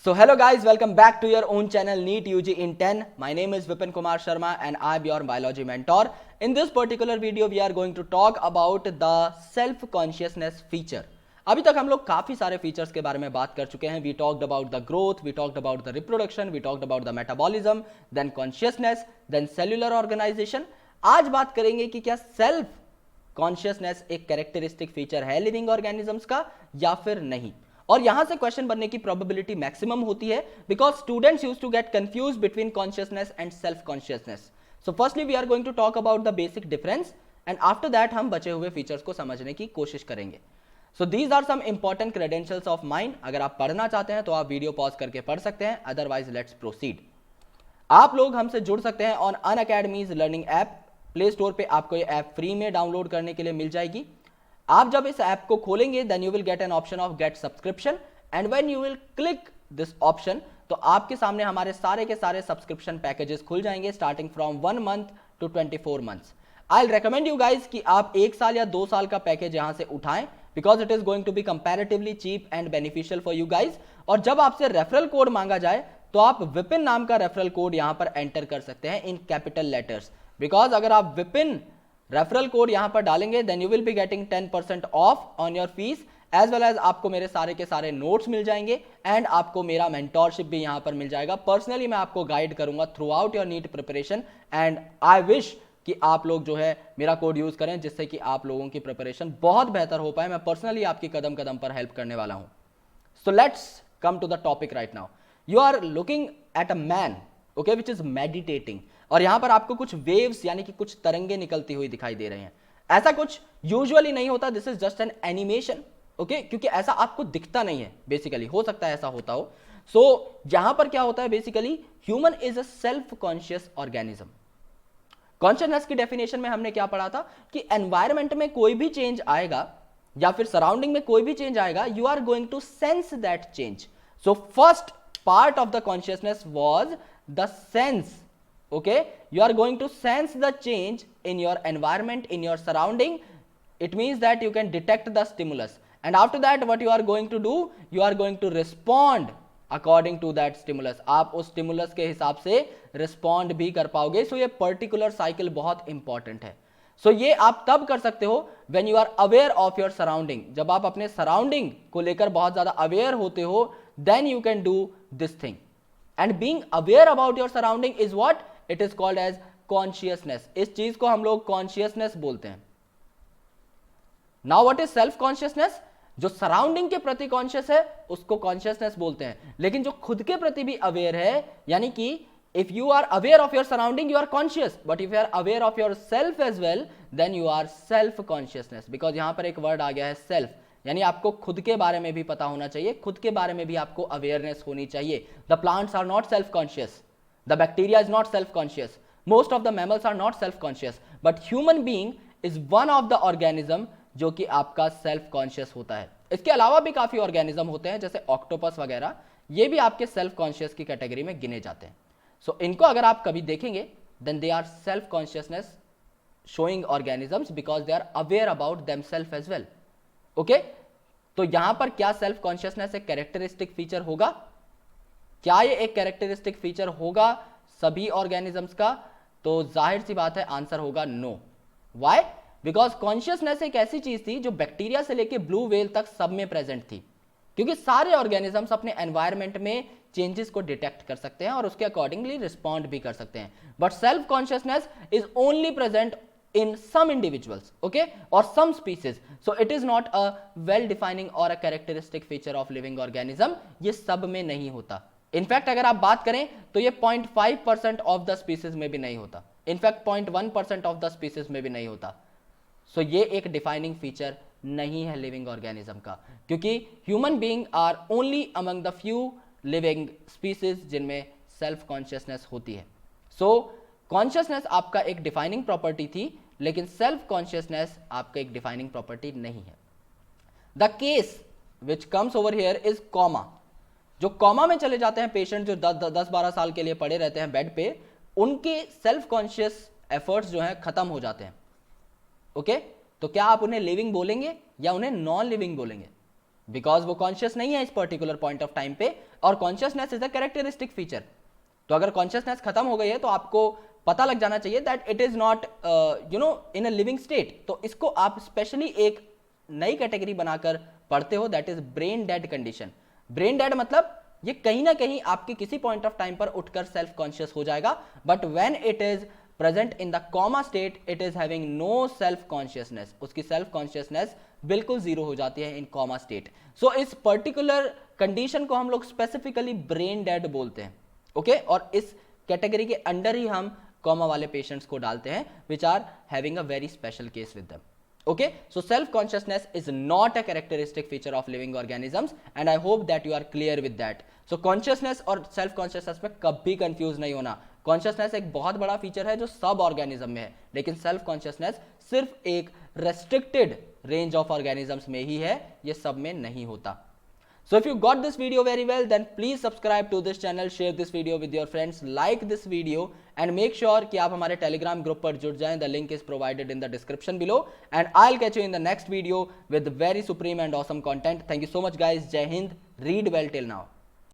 So hello guys, welcome back to your own channel NEET UG in 10. My name is Vipin Kumar Sharma and I'm your biology mentor. In this particular video we are going to talk about the self consciousness feature. अभी तक हम लोग काफी सारे features के बारे में बात कर चुके हैं. We talked about the growth, we talked about the reproduction, we talked about the metabolism, then consciousness, then cellular organization. आज बात करेंगे कि क्या सेल्फ कॉन्शियसनेस एक कैरेक्टरिस्टिक फीचर है लिविंग ऑर्गेनिजम्स का या फिर नहीं. और यहां से क्वेश्चन बनने की प्रोबेबिलिटी मैक्सिमम होती है because students use to get confuse between consciousness and self consciousness. So firstly we are going to talk about the basic difference and after that हम बचे हुए फीचर्स को समझने की कोशिश करेंगे. So these are some important credentials of mind. अगर आप पढ़ना चाहते हैं तो आप वीडियो पॉज करके पढ़ सकते हैं, अदरवाइज लेट्स प्रोसीड. आप लोग हमसे जुड़ सकते हैं on Unacademy's learning app. Play store पे आपको ये ऐप फ्री में डाउनलोड करने के लिए मिल जाएगी. आप जब इस ऐप को खोलेंगे then you will get an option of get subscription and when you will click this option तो आपके सामने हमारे सारे के सारे सब्सक्रिप्शन पैकेजेस खुल जाएंगे starting from 1 month to 24 months. I will recommend you guys कि आप 1 साल या 2 साल का पैकेज यहां से उठाएं because it is going to be comparatively cheap and beneficial for you guys. और जब आपसे रेफरल कोड मांगा जाए तो आप विपिन नाम का रेफरल कोड यहां पर एंटर कर सकते हैं इन कैपिटल लेटर्स. बिकॉज अगर आप विपिन रेफरल कोड यहां पर डालेंगे then you will be getting 10% off on your fees as well as आपको मेरे सारे के सारे नोट्स मिल जाएंगे एंड आपको मेरा मेंटोरशिप भी यहां पर मिल जाएगा. पर्सनली मैं आपको गाइड करूंगा throughout your NEET preparation and I wish कि आप लोग जो है मेरा कोड यूज करें जिससे कि आप लोगों की प्रिपरेशन बहुत बेहतर हो पाए. मैं पर्सनली आपकी कदम कदम पर हेल्प करने वाला हूं. So let's come to the topic right now. You are looking at a man okay which is meditating और यहां पर आपको कुछ वेव्स यानी कि कुछ तरंगे निकलती हुई दिखाई दे रहे हैं. ऐसा कुछ यूजुअली नहीं होता, this is just an animation okay, क्योंकि ऐसा आपको दिखता नहीं है. बेसिकली हो सकता है ऐसा होता हो. सो यहां पर क्या होता है basically human is a self conscious organism. Consciousness की डेफिनेशन में हमने क्या पढ़ा था कि एनवायरमेंट में कोई भी चेंज आएगा या फिर सराउंडिंग में कोई भी चेंज आएगा you are going to sense that change. So first part of the consciousness was the sense. Okay, you are going to sense the change in your environment, in your surrounding. It means that you can detect the stimulus and after that what you are going to do, you are going to respond according to that stimulus. आप उस stimulus के हिसाब से respond भी कर पाओगे. So ये particular cycle बहुत important है. So ये आप तब कर सकते हो when you are aware of your surrounding. जब आप अपने surrounding को लेकर बहुत ज़्यादा aware होते हो then you can do this thing. And being aware about your surrounding is what? It is called as consciousness. इस चीज को हम लोग consciousness बोलते हैं. Now what is self consciousness? जो सराउंडिंग के प्रति कॉन्शियस है उसको कॉन्शियसनेस बोलते हैं, लेकिन जो खुद के प्रति भी अवेयर है यानी कि if you are aware of your surrounding you are conscious, but if you are aware of your self as well then you are self consciousness. Because यहां पर एक वर्ड आ गया है सेल्फ, यानी आपको खुद के बारे में भी पता होना चाहिए, खुद के बारे में भी आपको अवेयरनेस होनी चाहिए. The plants are not self conscious, the bacteria is not self conscious, most of the mammals are not self conscious, but human being is one of the organism जो कि आपका सेल्फ कॉन्शियस होता है. इसके अलावा भी काफी ऑर्गेनिज्म होते हैं जैसे ऑक्टोपस वगैरह, ये भी आपके सेल्फ कॉन्शियस की कैटेगरी में गिने जाते हैं. सो इनको अगर आप कभी देखेंगे then they are self consciousness showing organisms because they are aware about themselves as well. Okay, तो यहां पर क्या सेल्फ कॉन्शियसनेस एक कैरेक्टरिस्टिक फीचर होगा? क्या ये एक कैरेक्टरिस्टिक फीचर होगा सभी ऑर्गेनिजम्स का? तो जाहिर सी बात है आंसर होगा नो. व्हाई? बिकॉज कॉन्शियसनेस एक ऐसी चीज थी जो बैक्टीरिया से लेके ब्लू व्हेल तक सब में प्रेजेंट थी, क्योंकि सारे ऑर्गेनिजम्स अपने एनवायरमेंट में चेंजेस को डिटेक्ट कर सकते हैं और उसके अकॉर्डिंगली रिस्पॉन्ड भी कर सकते हैं. But self consciousness is only present in some individuals okay or some species, so it is not a well defining or a characteristic feature of living organism. ये सब में नहीं होता. इनफैक्ट अगर आप बात करें तो ये 0.5% ऑफ द स्पीसीज में भी नहीं होता, इनफैक्ट 0.1% ऑफ द स्पीसीज में भी नहीं होता. सो ये एक डिफाइनिंग फीचर नहीं है लिविंग ऑर्गेनिज्म का, क्योंकि human being are only among the few living species जिनमें सेल्फ कॉन्शियसनेस होती है. सो कॉन्शियसनेस आपका एक डिफाइनिंग प्रॉपर्टी थी, लेकिन सेल्फ कॉन्शियसनेस आपका एक डिफाइनिंग प्रॉपर्टी नहीं है. The case which comes over here is comma. जो कॉमा में चले जाते हैं पेशेंट जो 10-12 साल के लिए पड़े रहते हैं बेड पे, उनके सेल्फ कॉन्शियस एफर्ट्स जो हैं खत्म हो जाते हैं. ओके, तो क्या आप उन्हें लिविंग बोलेंगे या उन्हें नॉन लिविंग बोलेंगे? बिकॉज वो कॉन्शियस नहीं है इस पर्टिकुलर पॉइंट ऑफ टाइम पे, और consciousness is a characteristic feature. तो अगर कॉन्शियसनेस खत्म हो गई है तो आपको पता लग जाना चाहिए that it is not in a living state. तो इसको आप स्पेशली एक नई कैटेगरी बनाकर पढ़ते हो, that is brain dead condition. Brain dead मतलब ये कहीं ना कहीं आपके किसी पॉइंट ऑफ टाइम पर उठकर सेल्फ कॉन्शियस हो जाएगा, but when it is present in the coma state it is having no self consciousness, उसकी सेल्फ कॉन्शियसनेस बिल्कुल जीरो हो जाती है इन कॉमा स्टेट। सो इस पर्टिकुलर कंडीशन को हम लोग स्पेसिफिकली ब्रेन डेड बोलते हैं, ओके और इस कैटेगरी के अंडर ही हम कॉमा वाले पेशेंट्स को डालते हैं which are having a very special case with them. Okay, so self-consciousness is not a characteristic feature of living organisms and I hope that you are clear with that. So consciousness और self-consciousness में कभी confuse नहीं होना। Consciousness एक बहुत बड़ा feature है जो सब ऑर्गेनिज्म में है, लेकिन self-consciousness सिर्फ एक restricted range of organisms में ही है, ये सब में नहीं होता। So if you got this video very well, then please subscribe to this channel, share this video with your friends, like this video and make sure कि आप हमारे Telegram group पर जुड़ जाएं. The link is provided in the description below and I'll catch you in the next video with very supreme and awesome content. Thank you so much guys. Jai Hind. Read well till now.